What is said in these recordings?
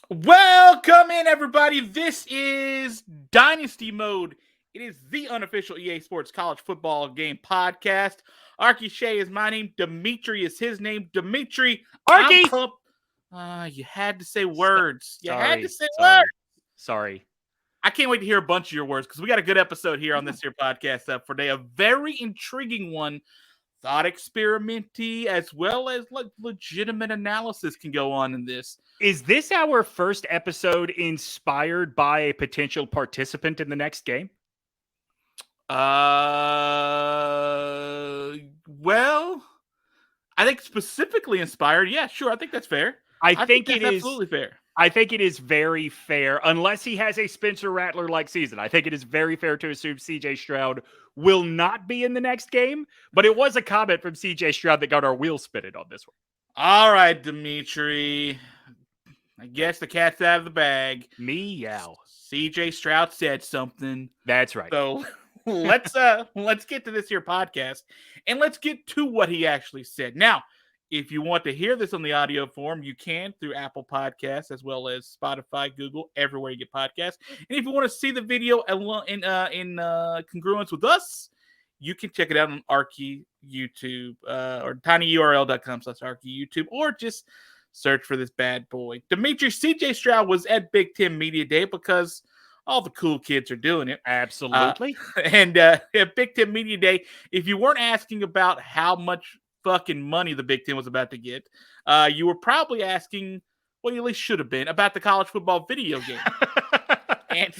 Welcome in, everybody. This is Dynasty Mode. It is the unofficial EA Sports college football game podcast. Arky Shea is my name. Demetri is his name. Demetri, Arky! I'm pumped. You had to say words. Sorry. I can't wait to hear a bunch of your words because we got a good episode here on this here podcast up for today. A very intriguing one. Thought experiment-y as well as legitimate analysis can go on in this. Is this our first episode inspired by a potential participant in the next game? Well, I think specifically inspired. Yeah, sure. I think that's fair. I think that's absolutely fair. I think it is very fair, unless he has a Spencer Rattler-like season. I think it is very fair to assume C.J. Stroud will not be in the next game, but it was a comment from C.J. Stroud that got our wheels spinning on this one. All right, Demetri. I guess the cat's out of the bag. Meow. C.J. Stroud said something. That's right. So let's get to this here podcast, and let's get to what he actually said. Now, if you want to hear this on the audio form, you can through Apple Podcasts as well as Spotify, Google, everywhere you get podcasts. And if you want to see the video in congruence with us, you can check it out on Arky YouTube or tinyurl.com/Arky YouTube, or just search for this bad boy. Demetri, C.J. Stroud was at Big Ten Media Day because all the cool kids are doing it. Absolutely. And at Big Ten Media Day, if you weren't asking about how much fucking money the Big Ten was about to get, you were probably asking, well, you at least should have been, about the college football video game. And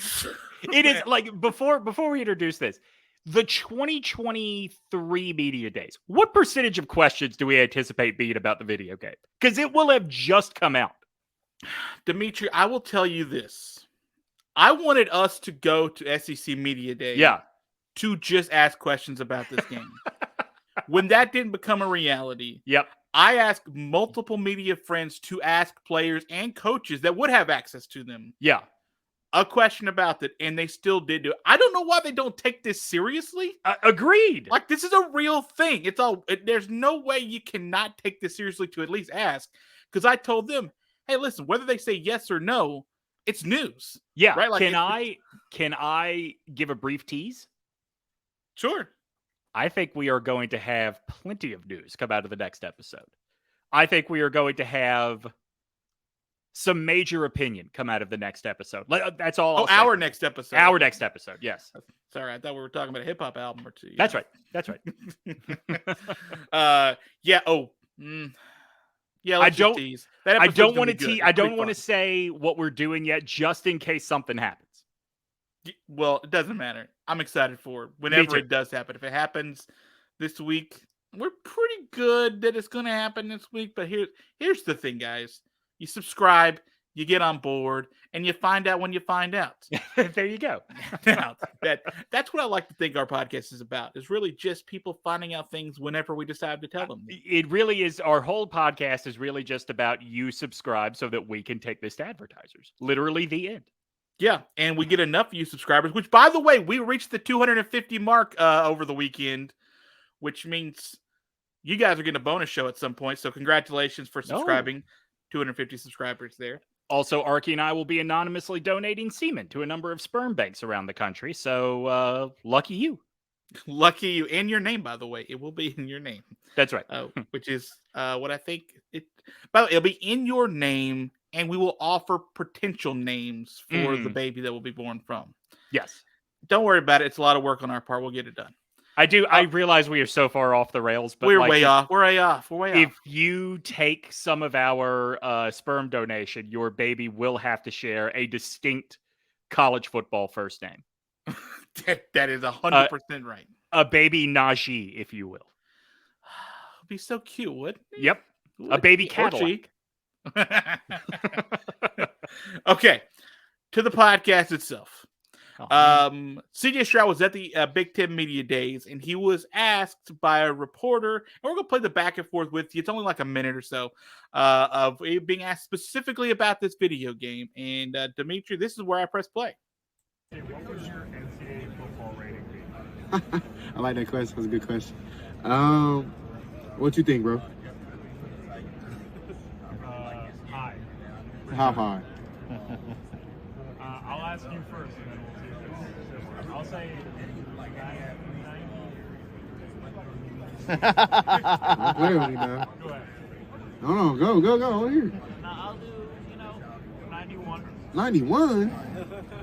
it is like, before we introduce this, the 2023 media days, what percentage of questions do we anticipate being about the video game? Because it will have just come out. Demetri, I will tell you this. I wanted us to go to SEC Media Day to just ask questions about this game. When that didn't become a reality, I asked multiple media friends to ask players and coaches that would have access to them a question about it, and they still did do it. I don't know why they don't take this seriously. Agreed. Like, this is a real thing. There's no way you cannot take this seriously to at least ask, because I told them, hey, listen, whether they say yes or no, it's news. Yeah. Right? Like, can I give a brief tease? Sure. I think we are going to have plenty of news come out of the next episode. I think we are going to have some major opinion come out of the next episode. That's all. Our next episode. Our next episode. Yes. Sorry, I thought we were talking about a hip hop album or two. That's right. That's right. Yeah. I don't want to tease. I don't want to say what we're doing yet, just in case something happens. Well, it doesn't matter. I'm excited for it whenever it does happen. If it happens this week, we're pretty good that it's going to happen this week. But here's the thing, guys. You subscribe, you get on board, and you find out when you find out. There you go. Now, that's what I like to think our podcast is about, is really just people finding out things whenever we decide to tell them. It really is. Our whole podcast is really just about you subscribe so that we can take this to advertisers. Literally the end. Yeah, and we get enough you subscribers, which, by the way, we reached the 250 mark over the weekend, which means you guys are getting a bonus show at some point. So congratulations for subscribing. 250 subscribers there. Also, Arky and I will be anonymously donating semen to a number of sperm banks around the country. So lucky you. Lucky you. And your name, by the way. It will be in your name. That's right. Which is what I think. By the way, it'll be in your name. And we will offer potential names for the baby that will be born from. Yes. Don't worry about it. It's a lot of work on our part. We'll get it done. I realize we are so far off the rails, but we're way off. We're way off. If you take some of our sperm donation, your baby will have to share a distinct college football first name. That is 100% right. A baby Ncaa, if you will. It'd be so cute, wouldn't it? Yep. A baby Cadillac. Okay, to the podcast itself. C.J. Stroud was at the Big Ten Media Days, and he was asked by a reporter, and we're going to play the back and forth with you. It's only like a minute or so of being asked specifically about this video game. And Demetri, this is where I press play. Hey, what was your NCAA football rating be? I like that question. That's a good question. What you think, bro? High. How high? I'll ask you first, and then we'll see if it's. I'll say 90. Don't play with me now. Go ahead. No, go over here. I'll do 91. 91?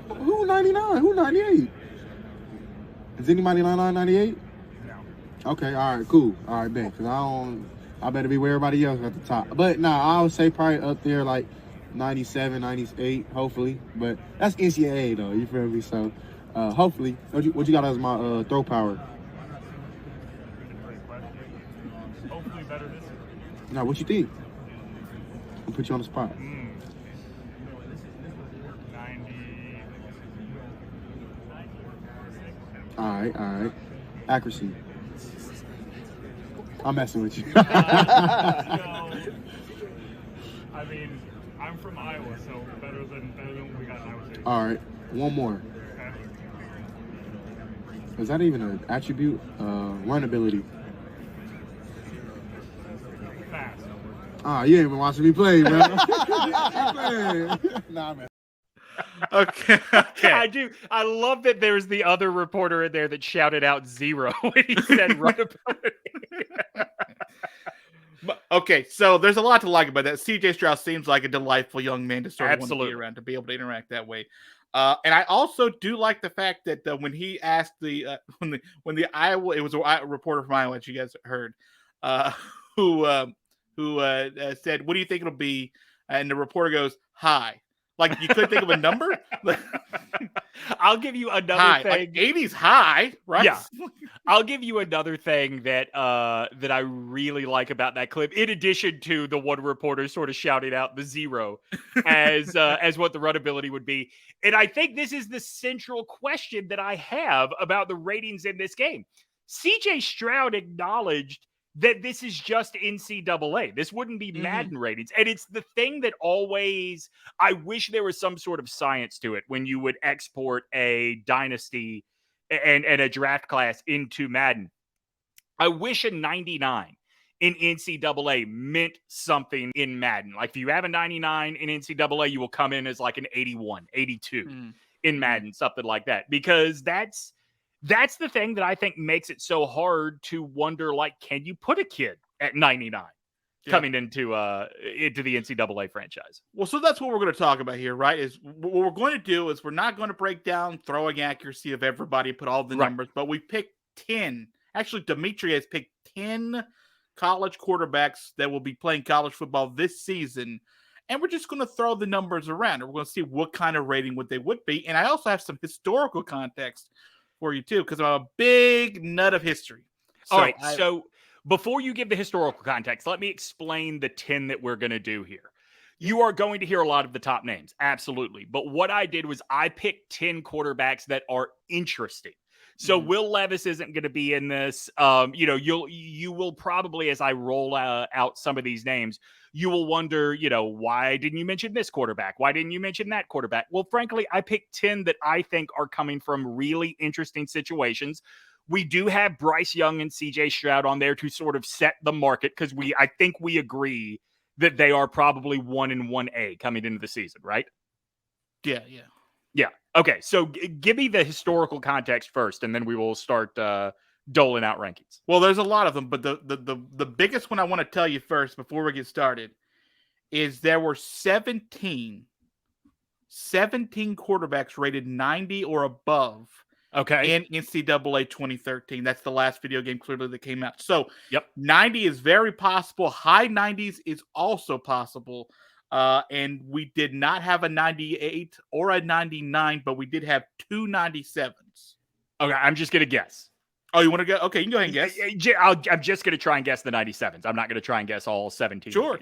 Who 99? Who 98? Is anybody 99, 98? No. Okay, all right, cool. All right, bet. Because I better be where everybody else at the top. But I would say probably up there like 97, 98, hopefully. But that's NCAA though, you feel me? So hopefully. What you got as my throw power? Great question. Hopefully better this year. Now, what you think? I'll put you on the spot. 90. All right. Accuracy. I'm messing with you. I mean, I'm from Iowa, so better than what we got in Iowa State. All right, one more. Okay. Is that even an attribute? Runnability. Fast. You ain't been watching me play, bro. Nah, man. Okay. I do. I love that there's the other reporter in there that shouted out 0 when he said runnability. Okay, so there's a lot to like about that. CJ Stroud seems like a delightful young man to sort of want to be around, to be able to interact that way. And I also do like the fact that when he asked when the Iowa, it was a reporter from Iowa, that you guys heard, who said, "What do you think it'll be?" And the reporter goes, "High." Like, you couldn't think of a number? I'll give you another high. thing. Like 80's high, right? Yeah. I'll give you another thing that that I really like about that clip, in addition to the one reporter sort of shouting out the 0 as what the runnability would be. And I think this is the central question that I have about the ratings in this game. CJ Stroud acknowledged that this is just NCAA. This wouldn't be Madden ratings. And it's the thing that always, I wish there was some sort of science to it when you would export a dynasty and a draft class into Madden. I wish a 99 in NCAA meant something in Madden. Like, if you have a 99 in NCAA, you will come in as like an 81, 82 in Madden, something like that. Because that's the thing that I think makes it so hard to wonder, like, can you put a kid at 99 coming into the NCAA franchise? Well, so that's what we're going to talk about here, right? Is what we're going to do is we're not going to break down throwing accuracy of everybody, put all the numbers, but we picked 10. Actually, Demetri has picked 10 college quarterbacks that will be playing college football this season. And we're just going to throw the numbers around. And we're going to see what kind of rating they would be. And I also have some historical context for you too, because I'm a big nut of history. All right. So before you give the historical context, let me explain the 10 that we're going to do here. You are going to hear a lot of the top names. Absolutely. But what I did was I picked 10 quarterbacks that are interesting. So Will Levis isn't going to be in this. You will probably, as I roll out some of these names, you will wonder, why didn't you mention this quarterback? Why didn't you mention that quarterback? Well, frankly, I picked 10 that I think are coming from really interesting situations. We do have Bryce Young and CJ Stroud on there to sort of set the market, because I think we agree that they are probably 1 and 1A coming into the season, right? Yeah. Okay, so give me the historical context first, and then we will start doling out rankings. Well, there's a lot of them, but the biggest one I want to tell you first before we get started is there were 17 quarterbacks rated 90 or above. Okay. In NCAA 2013. That's the last video game clearly that came out. So 90 is very possible. High 90s is also possible. And we did not have a 98 or a 99, but we did have 2 97s. Okay, I'm just going to guess. Oh, you want to go? Okay, you can go ahead and guess. I'm just going to try and guess the 97s. I'm not going to try and guess all 17. Sure.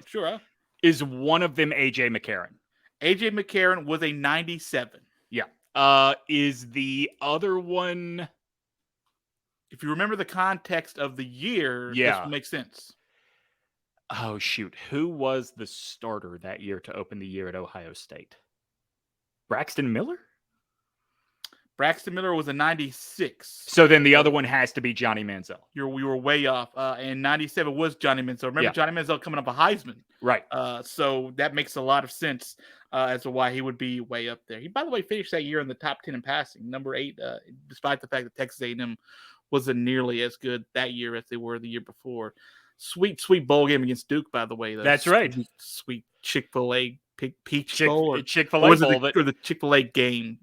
Is one of them AJ McCarron? AJ McCarron was a 97. Yeah. Is the other one... If you remember the context of the year, this will make sense. Oh, shoot. Who was the starter that year to open the year at Ohio State? Braxton Miller? Braxton Miller was a 96. So then the other one has to be Johnny Manziel. We were way off. And 97 was Johnny Manziel. Remember Johnny Manziel coming up a Heisman. Right. So that makes a lot of sense as to why he would be way up there. He, by the way, finished that year in the top 10 in passing, number 8, despite the fact that Texas A&M wasn't nearly as good that year as they were the year before. Sweet bowl game against Duke, by the way. That's right. Sweet Chick-fil-A Peach Bowl or Chick-fil-A Bowl. Or the Chick-fil-A game.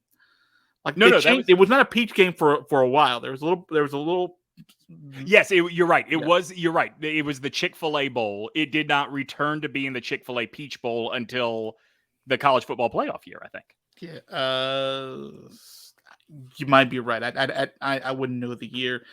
Like it was not a peach game for a while. There was a little. Yes, you're right. You're right. It was the Chick-fil-A Bowl. It did not return to being the Chick-fil-A Peach Bowl until the college football playoff year, I think. Yeah. You might be right. I wouldn't know the year.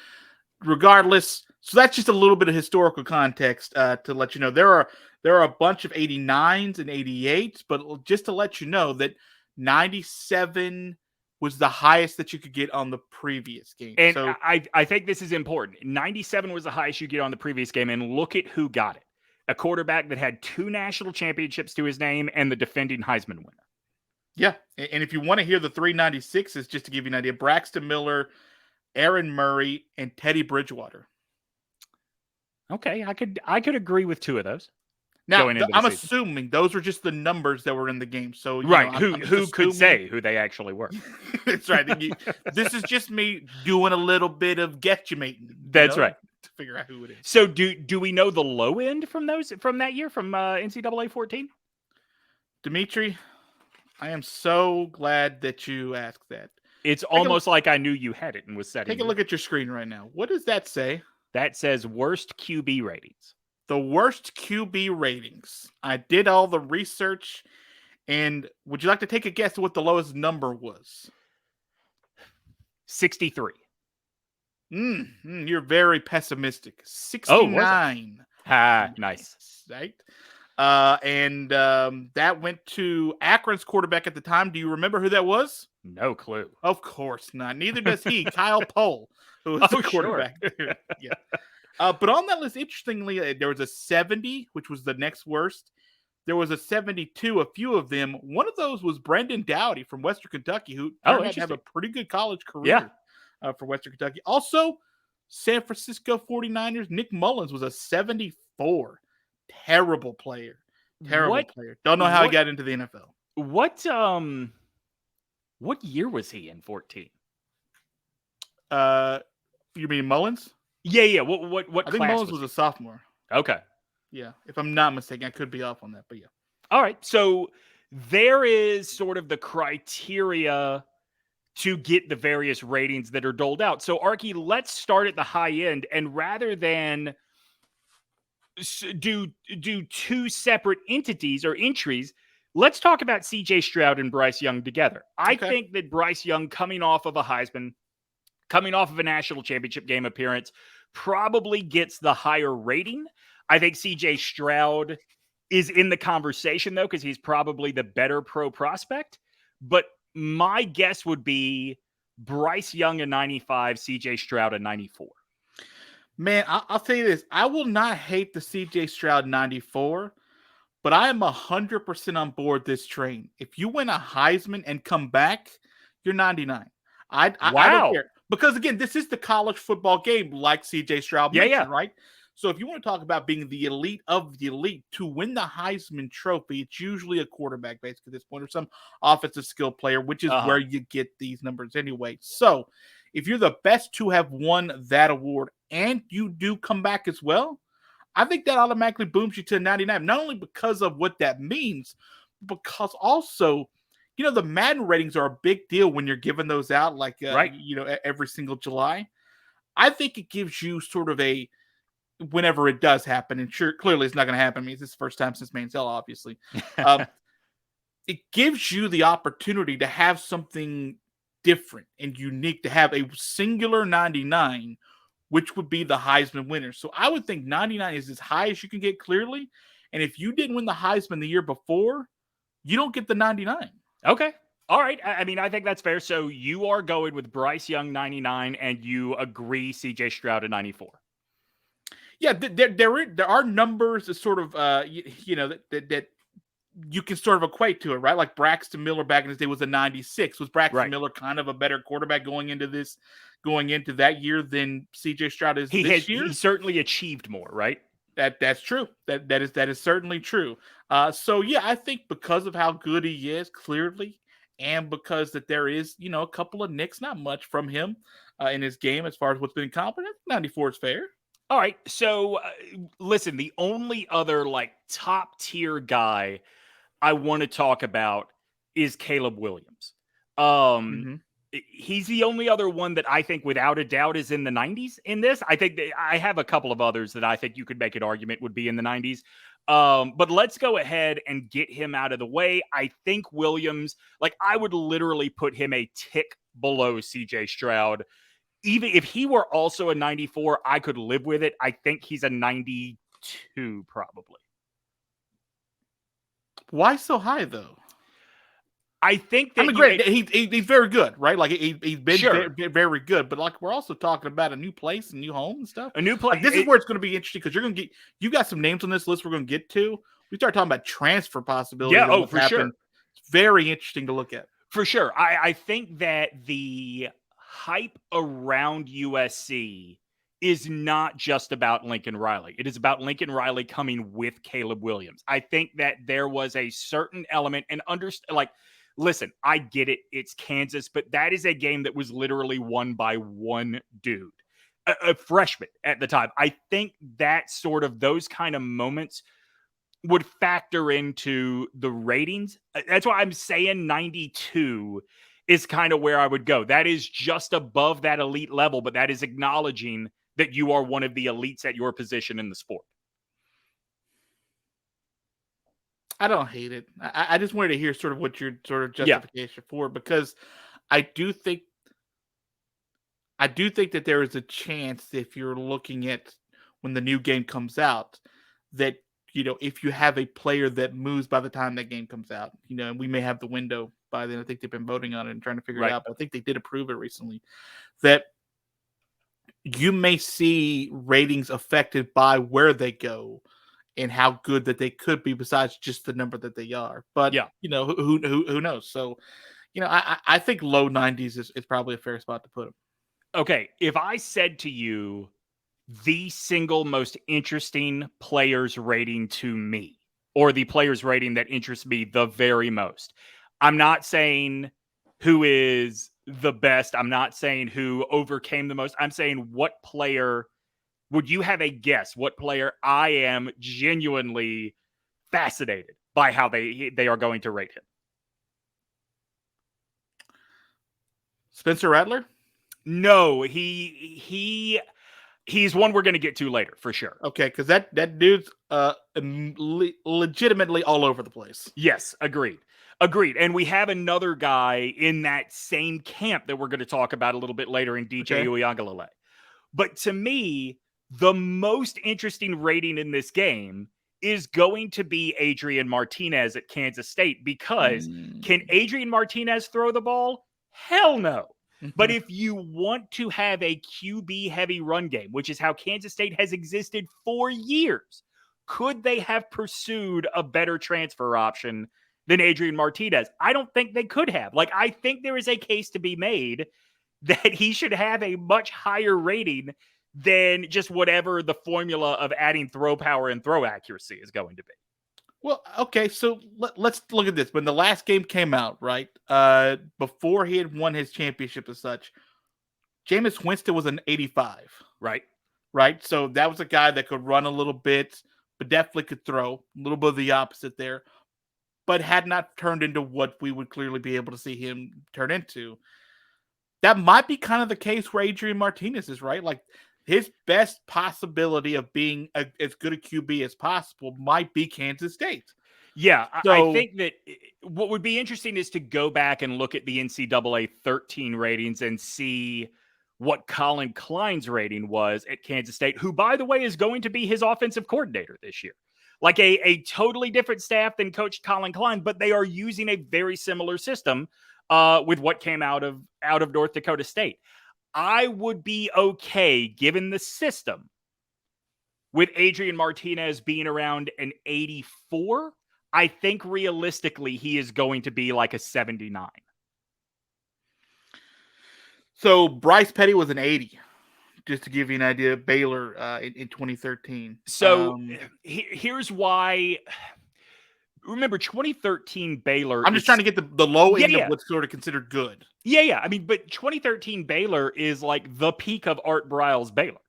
Regardless, so that's just a little bit of historical context to let you know there are a bunch of 89s and 88s, but just to let you know that 97 was the highest that you could get on the previous game. And so, I think this is important. 97 was the highest you get on the previous game, and look at who got it. A quarterback that had 2 national championships to his name and the defending Heisman winner. Yeah, and if you want to hear the 396s, just to give you an idea, Braxton Miller, Aaron Murray, and Teddy Bridgewater. Okay, I could agree with 2 of those. Now, I'm assuming those were just the numbers that were in the game. So, right, who could say who they actually were? That's right. This is just me doing a little bit of guesstimating. That's right. To figure out who it is. So, do we know the low end from that year from NCAA 14? Demetri, I am so glad that you asked that. It's almost like I knew you had it and was setting. Take a look at your screen right now. What does that say? That says worst QB ratings. The worst QB ratings. I did all the research, and would you like to take a guess at what the lowest number was? 63. You're very pessimistic. 69. Nice. Right? And that went to Akron's quarterback at the time. Do you remember who that was? No clue. Of course not. Neither does he. Kyle Pohl, who was the quarterback. Sure. Yeah. But on that list, interestingly, there was a 70, which was the next worst. There was a 72, a few of them. One of those was Brendan Dowdy from Western Kentucky, who turned out to have a pretty good college career for Western Kentucky. Also, San Francisco 49ers, Nick Mullins was a 74. Terrible player. Player. Don't know how he got into the NFL. What year was he in 14? You mean Mullins? Yeah. What I think Mullins was a sophomore. Okay. Yeah, if I'm not mistaken, I could be off on that, but yeah. All right, so there is sort of the criteria to get the various ratings that are doled out. So, Arky, let's start at the high end, and rather than do 2 separate entities or entries, let's talk about CJ Stroud and Bryce Young together. I think that Bryce Young, coming off of a Heisman, coming off of a national championship game appearance, probably gets the higher rating. I think CJ Stroud is in the conversation, though, because he's probably the better pro prospect. But my guess would be Bryce Young at 95, CJ Stroud at 94. Man, I'll tell you this. I will not hate the CJ Stroud 94, but I am 100% on board this train. If you win a Heisman and come back, you're 99. I don't care. Because, again, this is the college football game, like CJ Stroud mentioned, right? So if you want to talk about being the elite of the elite, to win the Heisman Trophy, it's usually a quarterback, basically, at this point, or some offensive skill player, which is where you get these numbers anyway. So if you're the best to have won that award and you do come back as well, I think that automatically booms you to 99, not only because of what that means, because also, you know, the Madden ratings are a big deal when you're giving those out, like, you know, every single July. I think it gives you sort of a, whenever it does happen, and sure, clearly it's not going to happen. I mean, it's the first time since Manziel, obviously. It gives you the opportunity to have something different and unique, to have a singular 99, which would be the Heisman winner. So I would think 99 is as high as you can get, clearly. And if you didn't win the Heisman the year before, you don't get the 99. Okay. All right. I mean, I think that's fair. So you are going with Bryce Young 99, and you agree CJ Stroud at 94. Yeah, there are numbers that sort of, you know, that you can sort of equate to it, right? Like Braxton Miller back in his day was a 96. Was Braxton Miller kind of a better quarterback going into that year than CJ Stroud is this year? He certainly achieved more, right? That's true. That is certainly true. So yeah, I think because of how good he is, clearly, and because that there is, a couple of nicks, not much from him in his game as far as what's been accomplished, 94 is fair. All right. So listen, the only other top tier guy I want to talk about is Caleb Williams. He's the only other one that I think without a doubt is in the 90s in this. I think that I have a couple of others that I think you could make an argument would be in the 90s. But let's go ahead and get him out of the way. I think Williams, I would literally put him a tick below CJ Stroud. Even if he were also a 94, I could live with it. I think he's a 92 probably. Why so high though? I think that great. He's very good, right? He's been very good, but we're also talking about a new place, a new home and stuff. A new place. This is where it's going to be interesting because you got some names on this list we're going to get to. We start talking about transfer possibilities. Yeah, for sure. It's very interesting to look at. For sure. I think that the hype around USC is not just about Lincoln Riley. It is about Lincoln Riley coming with Caleb Williams. I think that there was a certain element and listen, I get it. It's Kansas, but that is a game that was literally won by one dude, a freshman at the time. I think that those kind of moments would factor into the ratings. That's why I'm saying 92 is kind of where I would go. That is just above that elite level, but that is acknowledging that you are one of the elites at your position in the sport. I don't hate it. I just wanted to hear sort of what your sort of justification for, because I do think that there is a chance if you're looking at when the new game comes out that, if you have a player that moves by the time that game comes out, and we may have the window by then. I think they've been voting on it and trying to figure it out, but I think they did approve it recently, that you may see ratings affected by where they go and how good that they could be besides just the number that they are. But, who knows? So, I think low 90s is probably a fair spot to put them. Okay. If I said to you, the single most interesting players rating to me, or the players rating that interests me the very most, I'm not saying who is the best. I'm not saying who overcame the most. I'm saying what player would you have a guess what player I am genuinely fascinated by how they are going to rate him? Spencer Rattler? No, he's one we're going to get to later for sure. Okay, because that dude's legitimately all over the place. Yes, agreed. And we have another guy in that same camp that we're going to talk about a little bit later in DJ Oyangala. But to me, the most interesting rating in this game is going to be Adrian Martinez at Kansas State, because can Adrian Martinez throw the ball? Hell no. But if you want to have a QB heavy run game, which is how Kansas State has existed for years, could they have pursued a better transfer option than Adrian Martinez? I don't think they could have. I think there is a case to be made that he should have a much higher rating than just whatever the formula of adding throw power and throw accuracy is going to be. Well, okay, so let's look at this. When the last game came out, right, before he had won his championship as such, Jameis Winston was an 85. Right? So that was a guy that could run a little bit, but definitely could throw. A little bit of the opposite there, but had not turned into what we would clearly be able to see him turn into. That might be kind of the case where Adrian Martinez is, right? His best possibility of being as good a QB as possible might be Kansas State. Yeah, so, I think that what would be interesting is to go back and look at the NCAA 13 ratings and see what Colin Klein's rating was at Kansas State, who, by the way, is going to be his offensive coordinator this year. A totally different staff than Coach Colin Klein, but they are using a very similar system with what came out of North Dakota State. I would be okay, given the system, with Adrian Martinez being around an 84. I think realistically he is going to be like a 79. So Bryce Petty was an 80, just to give you an idea of Baylor in 2013. So here's why. Remember, 2013 Baylor. I'm just trying to get the low end Yeah. of what's sort of considered good. Yeah. I mean, but 2013 Baylor is like the peak of Art Briles Baylor.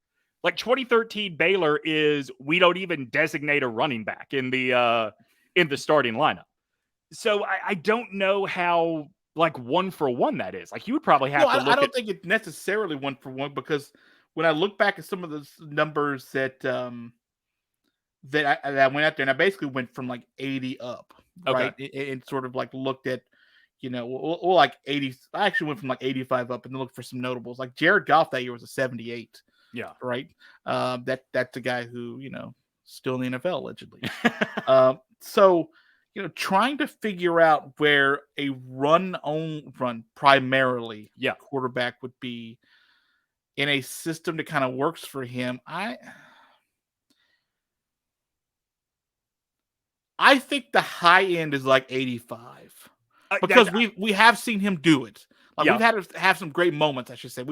Like 2013 Baylor is we don't even designate a running back in the starting lineup. So I don't know how like 1-for-1 that is. Like you would probably have to look I don't think it's necessarily 1-for-1 because when I look back at some of the numbers that that I went out there, and I basically went from like 80 up, right? And sort of like looked at, well, like 80. I actually went from like 85 up and then looked for some notables. Like Jared Goff that year was a 78. Yeah. Right. That's a guy who, still in the NFL allegedly. So, trying to figure out where a run primarily quarterback would be in a system that kind of works for him. I think the high end is like 85 because we have seen him do it. Like we've had to have some great moments, I should say.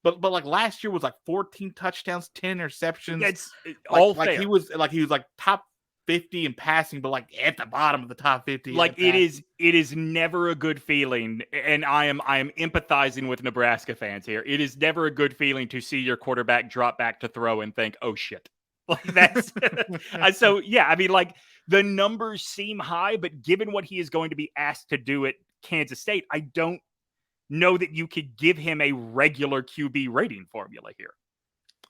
But like last year was like 14 touchdowns, 10 interceptions. It's all fair. He was like top 50 in passing, but like at the bottom of the top 50. Like it is never a good feeling, and I am empathizing with Nebraska fans here. It is never a good feeling to see your quarterback drop back to throw and think, "Oh shit." Like that's so yeah, I mean like the numbers seem high, but given what he is going to be asked to do at Kansas State, I don't know that you could give him a regular QB rating formula here.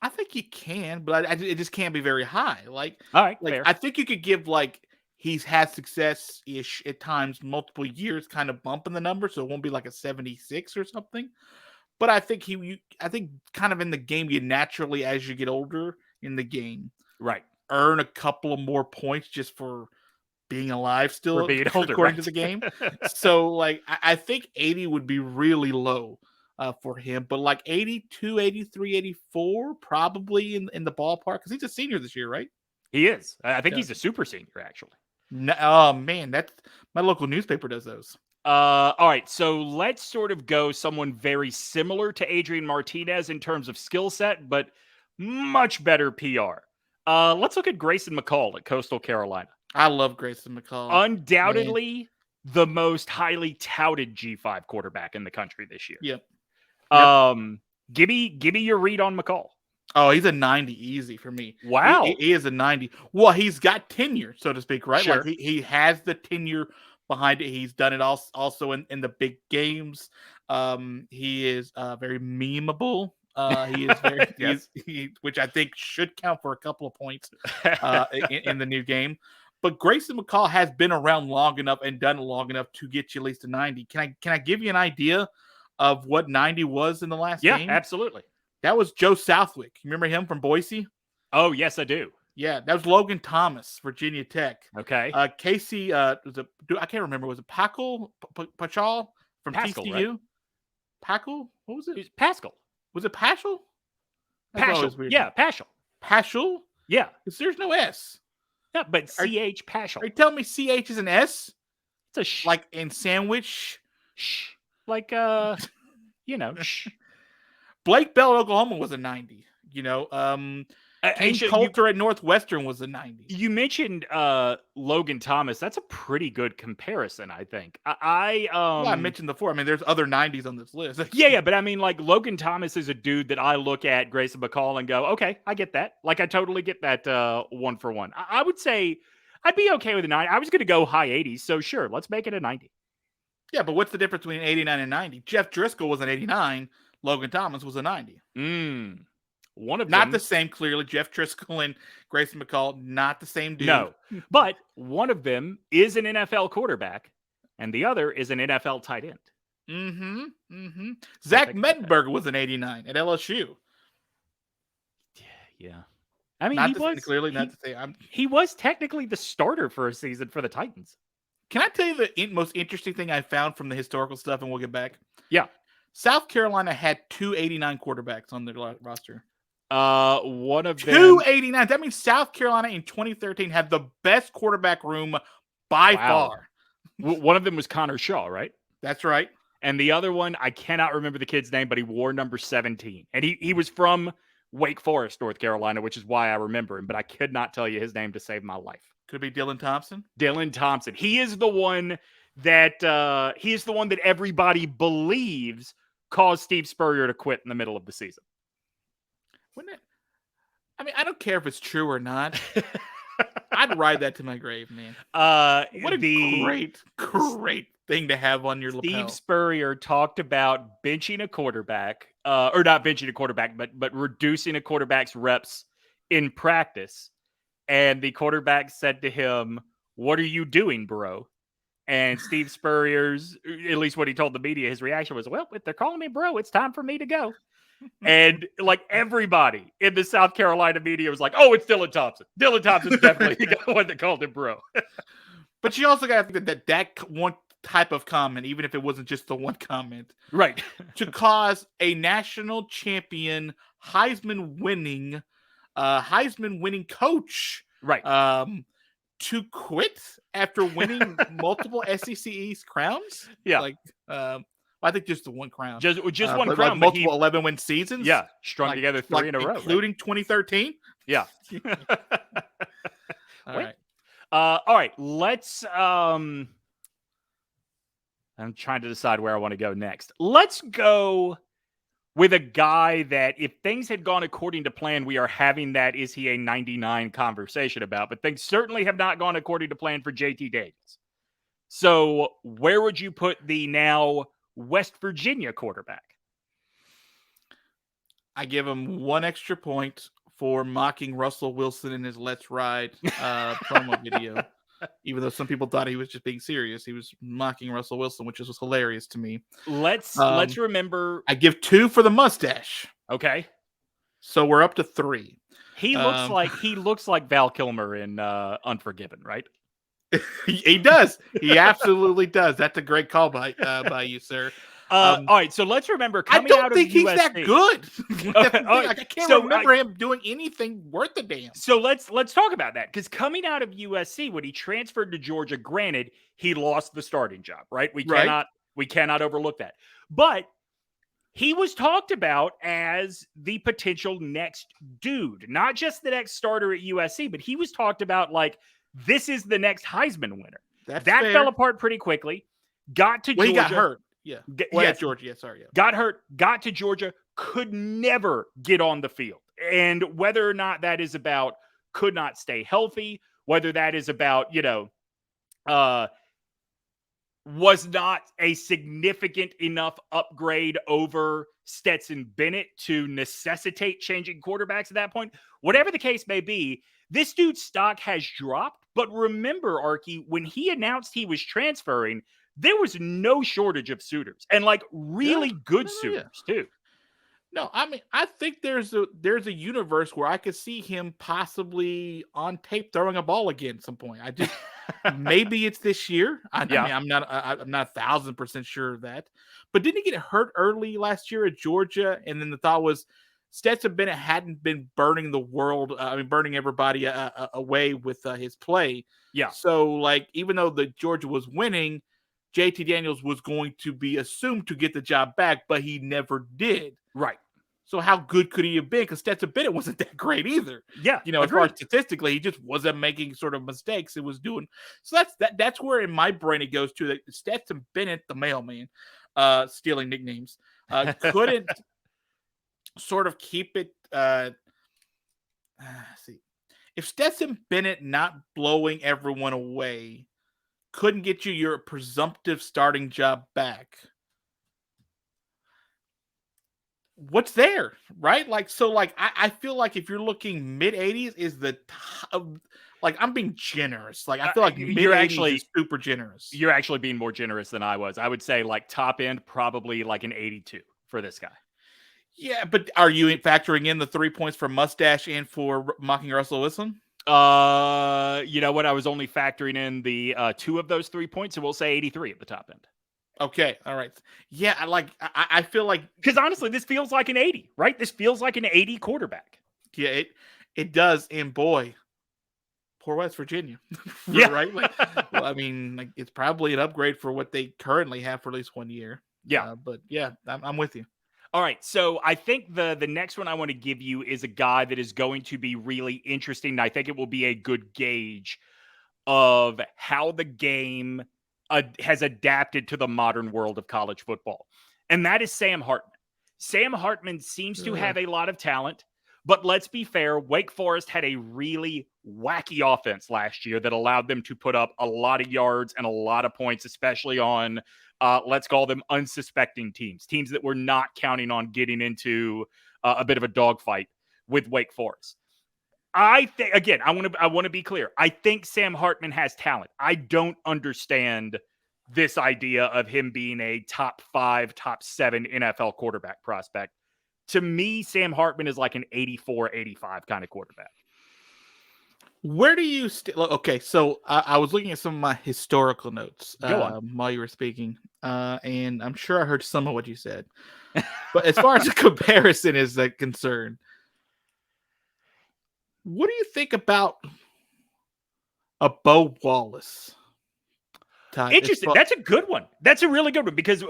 I think you can, but it just can't be very high. Like, all right, like fair. I think you could give like he's had success-ish at times, multiple years, kind of bumping the number, so it won't be like a 76 or something. But I think I think kind of in the game, you naturally, as you get older in the game, right, earn a couple of more points just for being alive still, for being older, according to the game. So like I think 80 would be really low for him, but like 82, 83, 84 probably in the ballpark because he's a senior this year, right? He is. I think he's a super senior actually. No, oh man, that's my local newspaper does those. All right, so let's sort of go someone very similar to Adrian Martinez in terms of skill set, but much better PR. Let's look at Grayson McCall at Coastal Carolina. I love Grayson McCall. Undoubtedly the most highly touted G5 quarterback in the country this year. Yep. Give me your read on McCall. Oh, he's a 90 easy for me. Wow. He is a 90. Well, he's got tenure, so to speak, right? Sure. Like he has the tenure behind it. He's done it also in the big games. He is very memeable. He is very, yes. which I think should count for a couple of points in the new game. But Grayson McCall has been around long enough and done it long enough to get you at least a 90. Can I give you an idea of what 90 was in the last game? Yeah, absolutely. That was Joe Southwick. You remember him from Boise? Oh, yes, I do. Yeah, that was Logan Thomas, Virginia Tech. Okay. Casey, I can't remember. Was it Pachal from Pascal, TCU? right? Pachal? What was it? Pascal. Was it Paschal? Paschal. Yeah, Paschal. Paschal? Yeah. Because there's no S. Yeah, but CH Paschal. Are you telling me CH is an S? It's a sh. Like in sandwich? Sh. Like, sh. Blake Bell at Oklahoma was a 90. Kane Coulter at Northwestern was a 90. You mentioned Logan Thomas. That's a pretty good comparison, I think. I mentioned before. I mean, there's other 90s on this list. yeah, but I mean, like Logan Thomas is a dude that I look at Grayson McCall and go, okay, I get that. Like, I totally get that 1-for-1. I would say I'd be okay with a 90. I was going to go high 80s, so sure, let's make it a 90. Yeah, but what's the difference between 89 and 90? Jeff Driscoll was an 89. Logan Thomas was a 90. One of not them, the same, clearly. Jeff Driscoll and Grayson McCall, not the same dude. No, but one of them is an NFL quarterback, and the other is an NFL tight end. Zach Mettenberger was an 89 at LSU. Yeah. I mean, he was technically the starter for a season for the Titans. Can I tell you the most interesting thing I found from the historical stuff, and we'll get back? Yeah. South Carolina had 289 quarterbacks on their roster. One of them 289. That means South Carolina in 2013 had the best quarterback room by Wow. far. One of them was Connor Shaw, right? That's right. And the other one, I cannot remember the kid's name, but he wore number 17. And he was from Wake Forest, North Carolina, which is why I remember him, but I could not tell you his name to save my life. Could it be Dylan Thompson? Dylan Thompson. He is the one that everybody believes caused Steve Spurrier to quit in the middle of the season. Wouldn't it? I mean, I don't care if it's true or not. I'd ride that to my grave, man. What a great thing to have on your lapel. Steve Spurrier talked about benching a quarterback, or not benching a quarterback, but reducing a quarterback's reps in practice. And the quarterback said to him, "What are you doing, bro?" And Steve Spurrier's, at least what he told the media, his reaction was, "Well, if they're calling me bro, it's time for me to go." And like everybody in the South Carolina media was like, "Oh, it's Dylan Thompson. Dylan Thompson's definitely the one that called him bro." But you also got to think that one type of comment, even if it wasn't just the one comment, right, to cause a national champion, Heisman winning coach, right, to quit after winning multiple SEC East crowns. Yeah, I think just the one crown. Just one crown. Like multiple 11-win seasons. Yeah, strung together three in a row. Including 2013. Yeah. All right. All right. Let's I'm trying to decide where I want to go next. Let's go with a guy that if things had gone according to plan, we are having that is he a 99 conversation about, but things certainly have not gone according to plan for JT Daniels. So where would you put the now West Virginia quarterback? I give him one extra point for mocking Russell Wilson in his Let's Ride promo video. Even though some people thought he was just being serious, he was mocking Russell Wilson, which was hilarious to me. Let's remember. I give 2 for the mustache. Okay, so we're up to 3. He looks like Val Kilmer in Unforgiven, right? He does. He absolutely does. That's a great call by you, sir. All right, so let's remember. I don't think he's that good. I can't remember him doing anything worth a damn. So let's talk about that, because coming out of USC, when he transferred to Georgia, granted he lost the starting job, right? We cannot overlook that. But he was talked about as the potential next dude, not just the next starter at USC, but he was talked about like this is the next Heisman winner. That fell apart pretty quickly. Got to Georgia. He got hurt. Yeah. Georgia. Yeah, sorry. Yeah. Got hurt, got to Georgia, could never get on the field. And whether or not that is about could not stay healthy, whether that is about, was not a significant enough upgrade over Stetson Bennett to necessitate changing quarterbacks at that point, whatever the case may be, this dude's stock has dropped. But remember, Arky, when he announced he was transferring, there was no shortage of suitors, and like really good suitors too. No, I mean, I think there's a universe where I could see him possibly on tape throwing a ball again at some point. I just maybe it's this year. I mean, I'm not 1,000% sure of that. But didn't he get hurt early last year at Georgia? And then the thought was Stetson Bennett hadn't been burning the world. Burning everybody away with his play. Yeah. So like, even though the Georgia was winning, JT Daniels was going to be assumed to get the job back, but he never did. Right. So how good could he have been? Because Stetson Bennett wasn't that great either. Yeah. As far as statistically, he just wasn't making sort of mistakes. It was doing. So that's where in my brain it goes to that Stetson Bennett, the mailman, stealing nicknames, couldn't sort of keep it. See, if Stetson Bennett not blowing everyone away couldn't get you your presumptive starting job back, what's there, right? Like, so like, I feel like if you're looking mid-80s is the top, like, I'm being generous. Like, I feel like mid-80s is super generous. You're actually being more generous than I was. I would say like top end, probably like an 82 for this guy. Yeah, but are you factoring in the 3 points for mustache and for mocking Russell Wilson? You know what? I was only factoring in the 2 of those 3 points, so we'll say 83 at the top end. Okay, all right. Yeah, I feel like, because honestly, this feels like an 80, right? This feels like an 80 quarterback. Yeah, it does. And boy, poor West Virginia. Yeah. Right? Like, well, I mean, like, it's probably an upgrade for what they currently have for at least 1 year. Yeah. But yeah, I'm with you. All right, so I think the next one I want to give you is a guy that is going to be really interesting. And I think it will be a good gauge of how the game has adapted to the modern world of college football. And that is Sam Hartman. Sam Hartman seems to have a lot of talent, but let's be fair, Wake Forest had a really wacky offense last year that allowed them to put up a lot of yards and a lot of points, especially on, let's call them unsuspecting teams that were not counting on getting into a bit of a dogfight with Wake Forest. I think, again, I want to be clear. I think Sam Hartman has talent. I don't understand this idea of him being a top 5, top 7 NFL quarterback prospect. To me, Sam Hartman is like an 84, 85 kind of quarterback. Where do you okay, so I was looking at some of my historical notes while you were speaking, and I'm sure I heard some of what you said. But as far as the comparison is concerned, what do you think about a Bo Wallace type? Interesting. That's a good one. That's a really good one because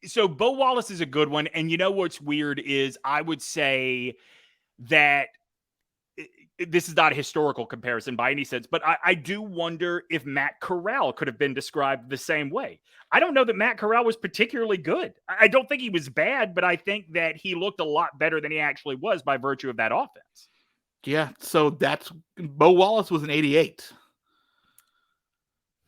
so Bo Wallace is a good one. And you know what's weird is I would say that this is not a historical comparison by any sense, but I do wonder if Matt Corral could have been described the same way. I don't know that Matt Corral was particularly good. I don't think he was bad, but I think that he looked a lot better than he actually was by virtue of that offense. Yeah, so that's Bo Wallace was an 88.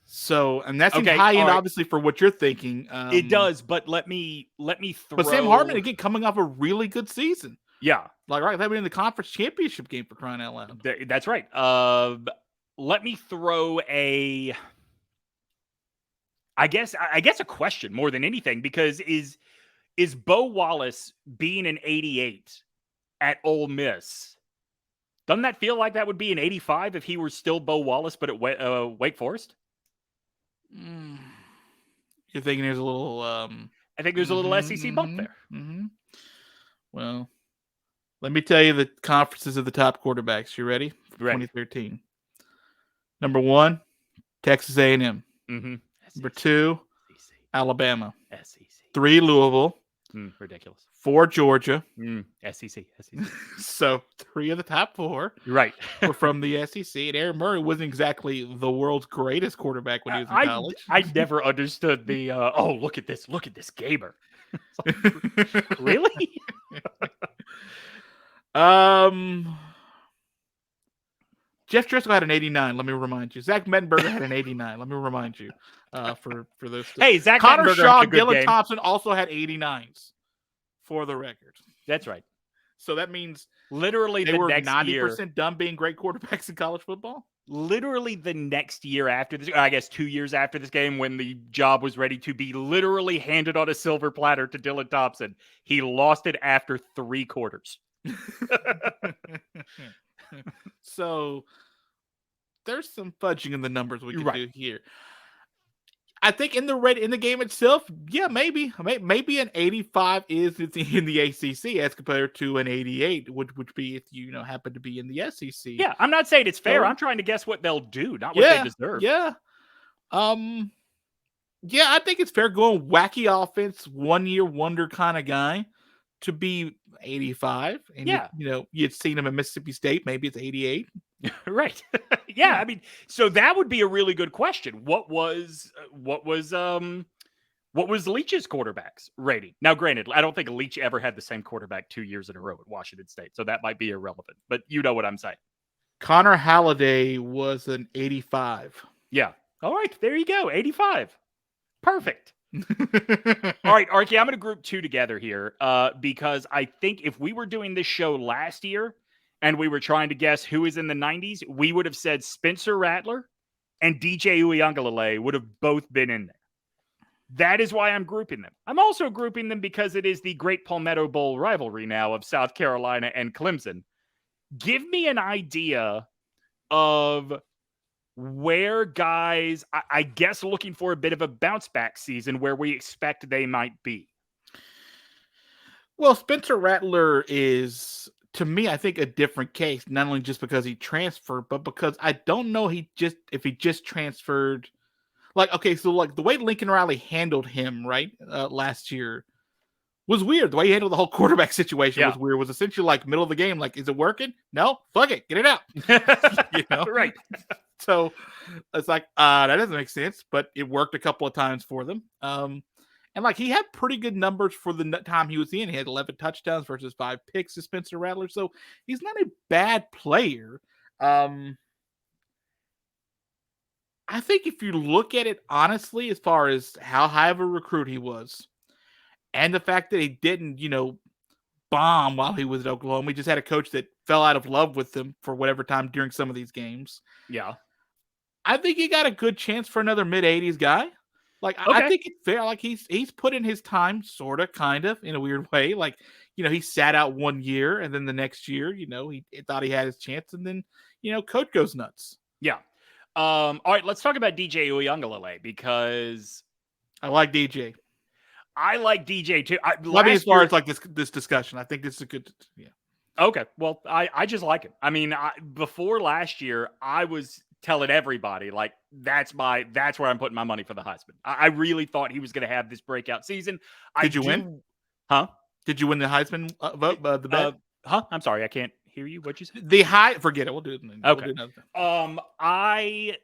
So, and that's high end, obviously, for what you're thinking. It does, but let me throw. But Sam Hartman again coming off a really good season. Yeah, like right, that would be in the conference championship game for crying out loud. That's right. Let me throw I guess a question more than anything, because is Bo Wallace being an 88 at Ole Miss? Doesn't that feel like that would be an 85 if he were still Bo Wallace, but at Wake Forest? You're thinking there's a little... I think there's a little SEC bump there. Well, let me tell you the conferences of the top quarterbacks. You ready? For 2013. Number 1, Texas A&M. Number 2, Alabama. SEC. 3, Louisville. Ridiculous. 4, Georgia. SEC. So 3 of the top 4, You're right, were from the SEC. And Aaron Murray wasn't exactly the world's greatest quarterback when he was in college. I never understood the look at this gamer. Really? Jeff Driscoll had an 89. Let me remind you. Zach Mettenberger had an 89. Let me remind you. For those. Hey, Zach Connor Mettenberger Shaw, had a good Dylan game. Thompson also had 89s for the record. That's right. So that means literally they the were next 90% year, done being great quarterbacks in college football. Literally the next year after this, I guess 2 years after this game, when the job was ready to be literally handed on a silver platter to Dylan Thompson, he lost it after 3 quarters. So there's some fudging in the numbers we can do here. I think in the game itself, yeah, maybe an 85 is in the ACC as compared to an 88, which would be if you happen to be in the SEC. Yeah, I'm not saying it's fair. I'm trying to guess what they'll do, not what they deserve. Yeah. Yeah, I think it's fair going wacky offense, 1-year wonder kind of guy to be 85. And you'd seen him at Mississippi State, maybe it's 88. Right. Yeah, I mean, so that would be a really good question. What was Leach's quarterback's rating? Now, granted, I don't think Leach ever had the same quarterback 2 years in a row at Washington State, so that might be irrelevant. But you know what I'm saying. Connor Halliday was an 85. Yeah. All right, there you go. 85. Perfect. All right, Arky, I'm going to group 2 together here because I think if we were doing this show last year and we were trying to guess who is in the 90s, we would have said Spencer Rattler and DJ Uyunglele would have both been in there. That is why I'm grouping them. I'm also grouping them because it is the Great Palmetto Bowl rivalry now of South Carolina and Clemson. Give me an idea of where guys, I guess, looking for a bit of a bounce back season where we expect they might be. Well, Spencer Rattler is to me, I think a different case, not only just because he transferred, but because I don't know if he just transferred. Like, okay, so like the way Lincoln Riley handled him, right, last year was weird. The way he handled the whole quarterback situation was weird. It was essentially like middle of the game, like, is it working? No, fuck it, get it out. Right. So it's like that doesn't make sense, but it worked a couple of times for them. And like he had pretty good numbers for the time he was in. He had 11 touchdowns versus 5 picks to Spencer Rattler, so he's not a bad player. I think if you look at it honestly, as far as how high of a recruit he was, and the fact that he didn't, bomb while he was at Oklahoma, he just had a coach that fell out of love with him for whatever time during some of these games. Yeah. I think he got a good chance for another mid-80s guy. Like, okay. I think it's fair. Like, he's put in his time, sort of, kind of, in a weird way. Like, he sat out 1 year, and then the next year, he thought he had his chance, and then, coach goes nuts. Yeah. All right, let's talk about DJ Oyangala, because I like DJ. I like DJ too. As far as like this discussion, I think this is a good. Yeah. Okay. Well, I just like it. I mean, before last year, I was telling everybody like that's where I'm putting my money for the Heisman. I really thought he was going to have this breakout season. Did you win? Huh? Did you win the Heisman vote? The bet? Huh? I'm sorry, I can't hear you. What'd you say? Forget it. We'll do it. Okay. We'll do I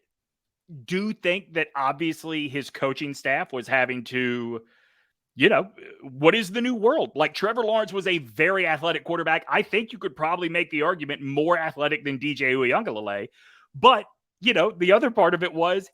do think that obviously his coaching staff was having to, what is the new world? Like Trevor Lawrence was a very athletic quarterback. I think you could probably make the argument more athletic than DJ Uyunglele. But, the other part of it was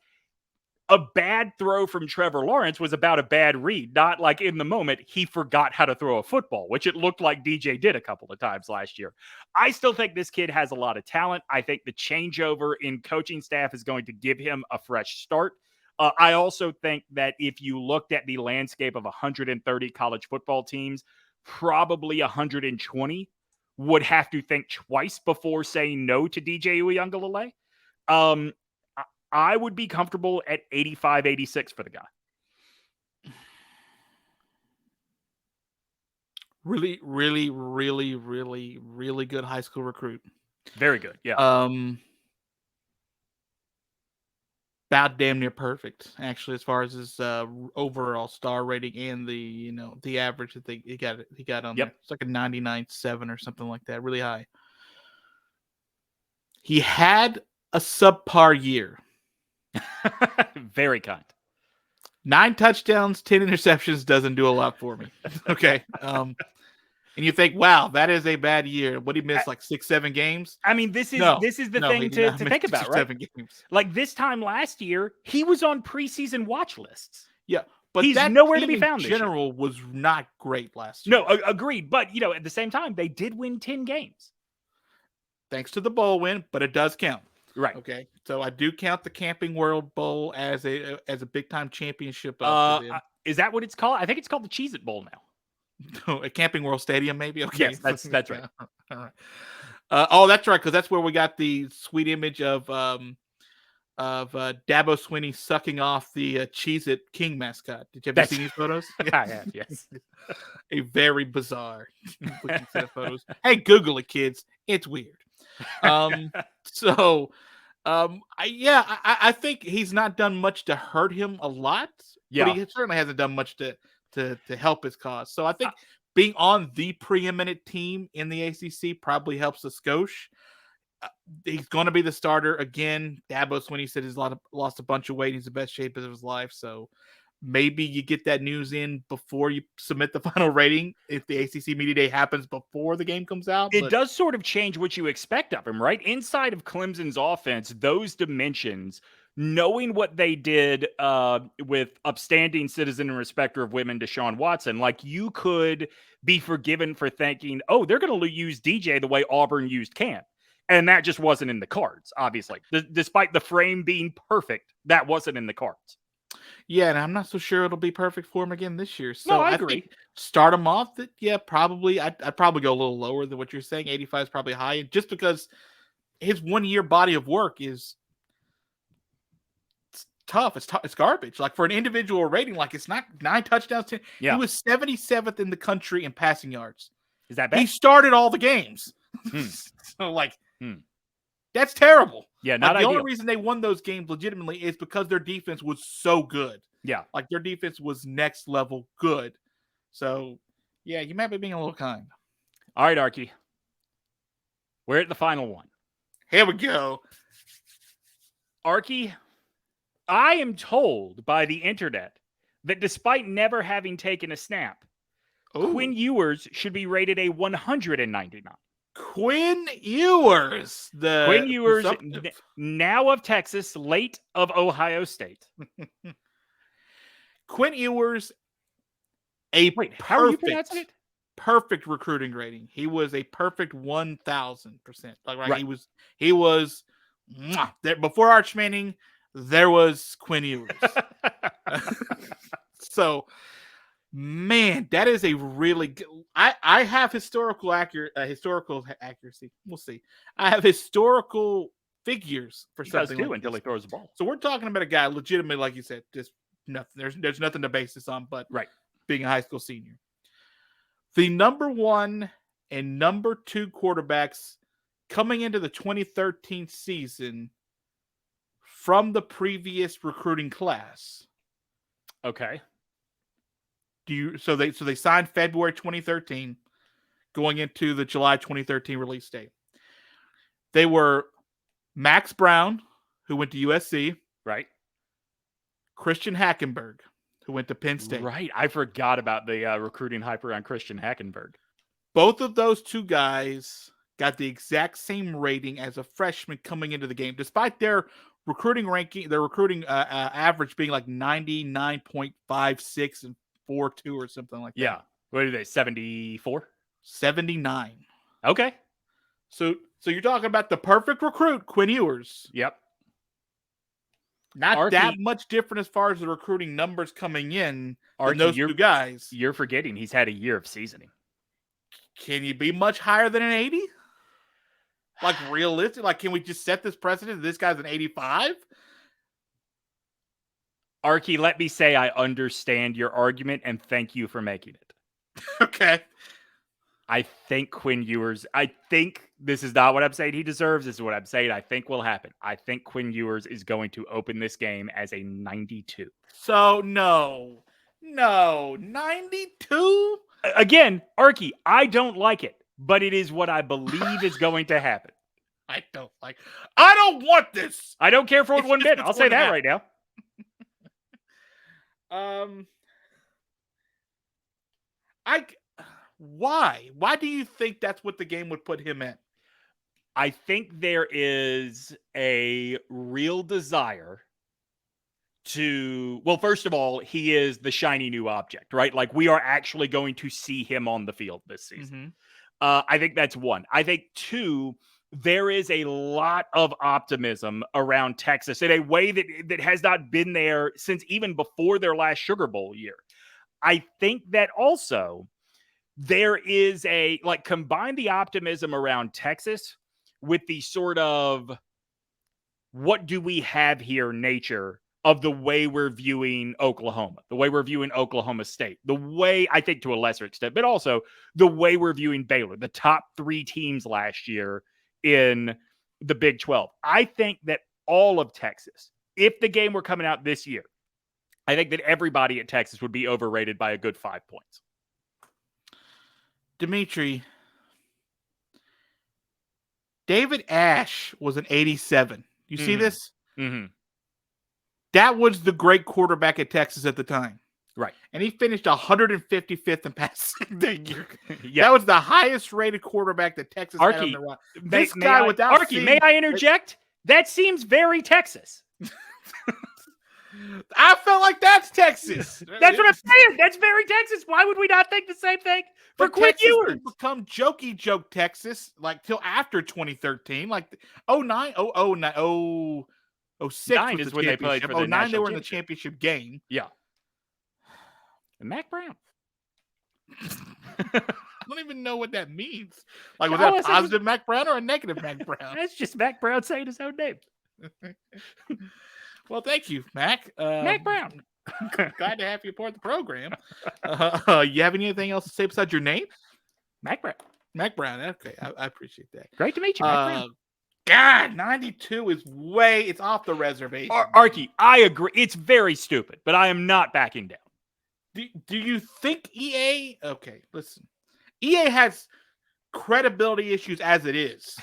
a bad throw from Trevor Lawrence was about a bad read. Not like in the moment he forgot how to throw a football, which it looked like DJ did a couple of times last year. I still think this kid has a lot of talent. I think the changeover in coaching staff is going to give him a fresh start. I also think that if you looked at the landscape of 130 college football teams, probably 120 would have to think twice before saying no to DJ Uyunglele. I would be comfortable at 85, 86 for the guy. Really, really, really, really, really good high school recruit. Very good. Yeah. About damn near perfect, actually, as far as his overall star rating and the average that he got on there. It's like a 99.7 or something like that, really high. He had a subpar year. Very kind. 9 touchdowns, 10 interceptions doesn't do a lot for me. Okay. And you think, wow, that is a bad year. What, he missed like 6-7 games? I mean, this is the thing to think about, right? 7 games. Like this time last year, he was on preseason watch lists. Yeah. But he's nowhere to be found. In general, was not great last year. No, agreed. But at the same time, they did win 10 games. Thanks to the bowl win, but it does count. Right. Okay. So I do count the Camping World Bowl as a big time championship. Is that what it's called? I think it's called the Cheez-It Bowl now. A Camping World Stadium, maybe. Okay. Yes, that's right. All right. That's right, because that's where we got the sweet image of Dabo Swinney sucking off the Cheez-It King mascot. Did you ever see these photos? I have, yes. A very bizarre looking set of photos. Hey, Google it, kids. It's weird. I think he's not done much to hurt him a lot. Yeah. But he certainly hasn't done much to help his cause. So I think being on the preeminent team in the ACC probably helps the skosh. He's going to be the starter again. Dabo Swinney said he's lost a bunch of weight. He's in the best shape of his life. So maybe you get that news in before you submit the final rating if the ACC Media Day happens before the game comes out. It does sort of change what you expect of him, right? Inside of Clemson's offense, those dimensions, knowing what they did with upstanding citizen and respecter of women, Deshaun Watson, like you could be forgiven for thinking, oh, they're going to use DJ the way Auburn used Cam. And that just wasn't in the cards, obviously. Despite the frame being perfect, that wasn't in the cards. Yeah, and I'm not so sure it'll be perfect for him again this year. So no, I agree. Think start him off. Probably. I'd probably go a little lower than what you're saying. 85 is probably high, just because his 1 year body of work is tough. It's garbage. Like for an individual rating, like it's not 9 touchdowns. 10. Yeah. He was 77th in the country in passing yards. Is that bad? He started all the games. So, that's terrible. Yeah, not the ideal. only reason they won those games legitimately is because their defense was so good. Yeah. Their defense was next level good. So, yeah, you might be being a little kind. All right, Arky. We're at the final one. Here we go. Arky, I am told by the internet that despite never having taken a snap, Quinn Ewers should be rated a 199. Quinn Ewers. Quinn Ewers, now of Texas, late of Ohio State. Quinn Ewers, how are you pronouncing it? Perfect recruiting rating. He was a perfect 1,000%. Right. He was there before Arch Manning. There was Quinn Ewers. So, man, that is a really good. I have historical accuracy. We'll see. I have historical figures for something like until he throws the ball. So we're talking about a guy legitimately, like you said, just nothing. There's nothing to base this on, but being a high school senior. The number 1 and number 2 quarterbacks coming into the 2013 season from the previous recruiting class. Okay. So they signed February 2013, going into the July 2013 release date. They were Max Brown, who went to USC. Right. Christian Hackenberg, who went to Penn State. Right. I forgot about the recruiting hype around Christian Hackenberg. Both of those two guys got the exact same rating as a freshman coming into the game, despite their recruiting ranking, their recruiting average being 99.56 and 4.2 or something like that. Yeah. What are they, 74? 79. Okay. So you're talking about the perfect recruit, Quinn Ewers. Yep. Not that much different as far as the recruiting numbers coming in Arky, than those two guys. You're forgetting he's had a year of seasoning. Can you be much higher than an 80? Realistic? Can we just set this precedent that this guy's an 85? Arky, let me say I understand your argument and thank you for making it. Okay. I think Quinn Ewers, this is not what I'm saying he deserves. This is what I'm saying I think will happen. I think Quinn Ewers is going to open this game as a 92. So, no, 92? Again, Arky, I don't like it, but it is what I believe is going to happen. I don't want this. I don't care for it one bit. I'll say that right now. Why? Why do you think that's what the game would put him in? I think there is a real desire to, well, first of all, he is the shiny new object, right? We are actually going to see him on the field this season. Mm-hmm. I think that's one. I think two, there is a lot of optimism around Texas in a way that has not been there since even before their last Sugar Bowl year. I think that also there is combine the optimism around Texas with the sort of what do we have here nature of the way we're viewing Oklahoma, the way we're viewing Oklahoma State, the way, I think to a lesser extent, but also the way we're viewing Baylor, the top 3 teams last year in the Big 12. I think that all of Texas, if the game were coming out this year, I think that everybody at Texas would be overrated by a good 5 points. Demetri, David Ash was an 87. You see this? Mm-hmm. That was the great quarterback at Texas at the time. Right. And he finished 155th in passing that year. Yeah. That was the highest rated quarterback that Texas had on the run. This guy without Arky, may I interject? That seems very Texas. I felt like that's Texas. That's what I'm saying. That's very Texas. Why would we not think the same thing for Quinn Ewers? Become jokey joke Texas till after 2013, 09, 06 is when they played for the 09, they were in the championship game. Yeah. And Mac Brown. I don't even know what that means. Was that positive Mac Brown or a negative Mac Brown? That's just Mac Brown saying his own name. Well, thank you, Mac. Mac Brown. Glad to have you part of the program. You have anything else to say besides your name? Mac Brown. Mac Brown. Okay, I appreciate that. Great to meet you, Mac Brown. God, 92 is it's off the reservation. Arky, I agree. It's very stupid, but I am not backing down. Do you think EA? Okay, listen. EA has credibility issues as it is.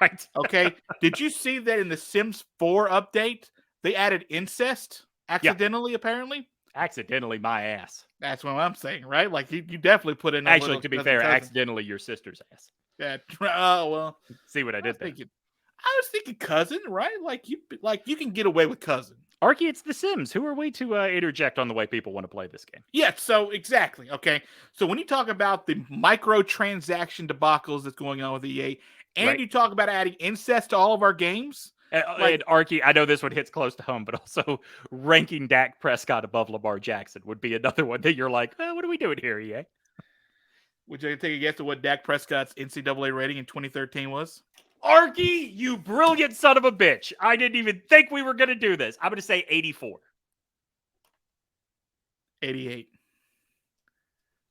Right. Okay. Did you see that in the Sims 4 update, they added incest accidentally, apparently? Accidentally, my ass. That's what I'm saying, right? Like, you definitely put in Actually, to be fair, accidentally your sister's ass. Yeah. Oh, well. See what I did there? I was thinking cousin, right? Like you can get away with cousin. Arky, it's The Sims. Who are we to interject on the way people want to play this game? Yeah, so exactly. Okay. So when you talk about the microtransaction debacles that's going on with EA, and you talk about adding incest to all of our games. And Arky, I know this one hits close to home, but also ranking Dak Prescott above Lamar Jackson would be another one that you're like, what are we doing here, EA? Would you take a guess at what Dak Prescott's NCAA rating in 2013 was? Arky, you brilliant son of a bitch. I didn't even think we were going to do this. I'm going to say 84. 88.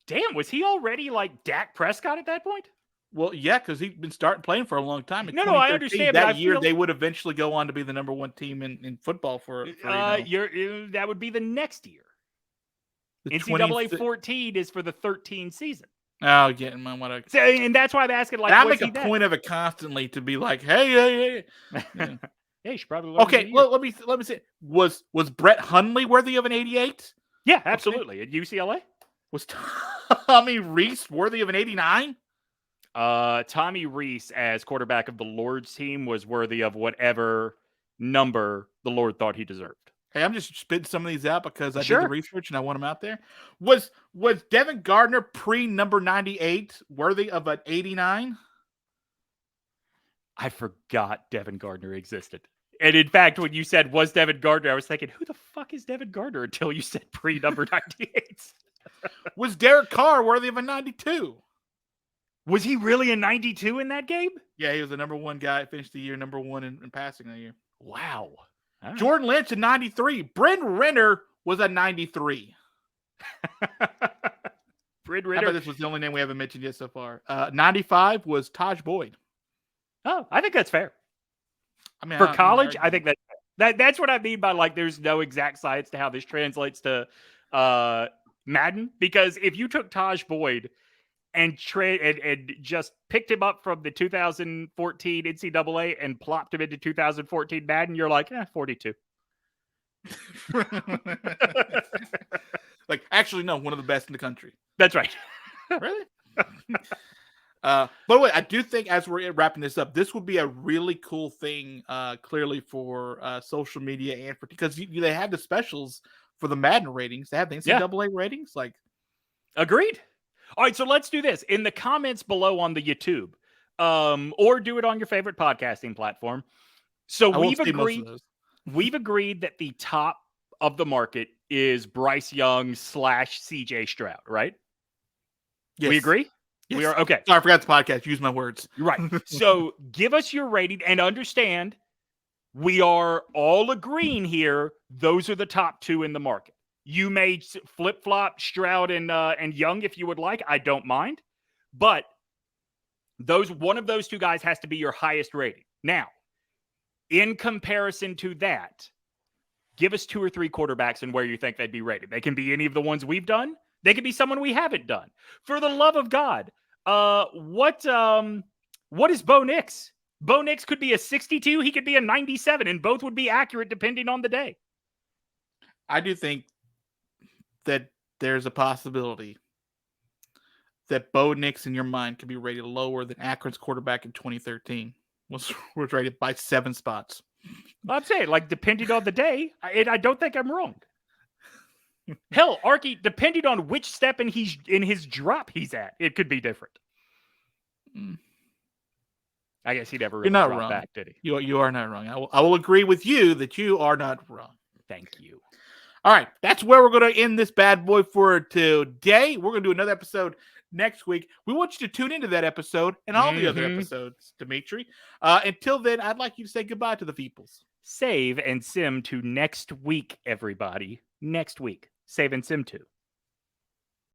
Damn, was he already like Dak Prescott at that point? Well, yeah, because he'd been playing for a long time. No, I understand. That year, they would eventually go on to be the number one team in football for that would be the next year. The NCAA 14 is for the 13 season. Oh, yeah, and that's why I'm asking. Like, I make a point of it constantly to be like, hey. Yeah, you should probably. Okay, well, let me see. Was Brett Hundley worthy of an 88? Yeah, absolutely. At UCLA, was Tommy Reese worthy of an 89? Tommy Reese, as quarterback of the Lord's team, was worthy of whatever number the Lord thought he deserved. Hey, I'm just spitting some of these out because I did the research and I want them out there. Was Devin Gardner pre-number 98 worthy of an 89? I forgot Devin Gardner existed. And in fact, when you said, was Devin Gardner, I was thinking, who the fuck is Devin Gardner until you said pre-number 98? Was Derek Carr worthy of a 92? Was he really a 92 in that game? Yeah, he was the number one guy. Finished the year number one in passing that year. Wow. Right. Jordan Lynch, a 93. Bryn Renner was a 93. Bryn Renner. I bet this was the only name we haven't mentioned yet so far. 95 was Taj Boyd. Oh, I think that's fair. I mean, for college, I think that's what I mean by like there's no exact science to how this translates to Madden. Because if you took Taj Boyd and just picked him up from the 2014 NCAA and plopped him into 2014 Madden, you're like, 42. Like, actually, no, one of the best in the country. That's right. Really? By the way, I do think as we're wrapping this up, this would be a really cool thing, clearly for social media and because they have the specials for the Madden ratings. They have the NCAA ratings. Like, agreed. All right, so let's do this in the comments below on the YouTube, or do it on your favorite podcasting platform. So we've agreed that the top of the market is Bryce Young / CJ Stroud, right? Yes. We agree? Yes. We are okay. Sorry, I forgot the podcast. Use my words. Right. So give us your rating and understand we are all agreeing here. Those are the top two in the market. You may flip-flop Stroud and Young if you would like. I don't mind. But one of those two guys has to be your highest rating. Now, in comparison to that, give us 2 or 3 quarterbacks and where you think they'd be rated. They can be any of the ones we've done. They could be someone we haven't done. For the love of God, what is Bo Nix? Bo Nix could be a 62. He could be a 97, and both would be accurate depending on the day. I do think that there's a possibility that Bo Nix in your mind could be rated lower than Akron's quarterback in 2013 was rated by 7 spots. I'm saying, like, depending on the day, I don't think I'm wrong. Hell, Arky, depending on which step in his drop he's at, it could be different. I guess he never really dropped wrong. Back, did he? You are not wrong. I will agree with you that you are not wrong. Thank you. All right, that's where we're going to end this bad boy for today. We're going to do another episode next week. We want you to tune into that episode and all the other episodes, Demetri. Until then, I'd like you to say goodbye to the peoples. Save and sim to next week, everybody. Next week. Save and sim to.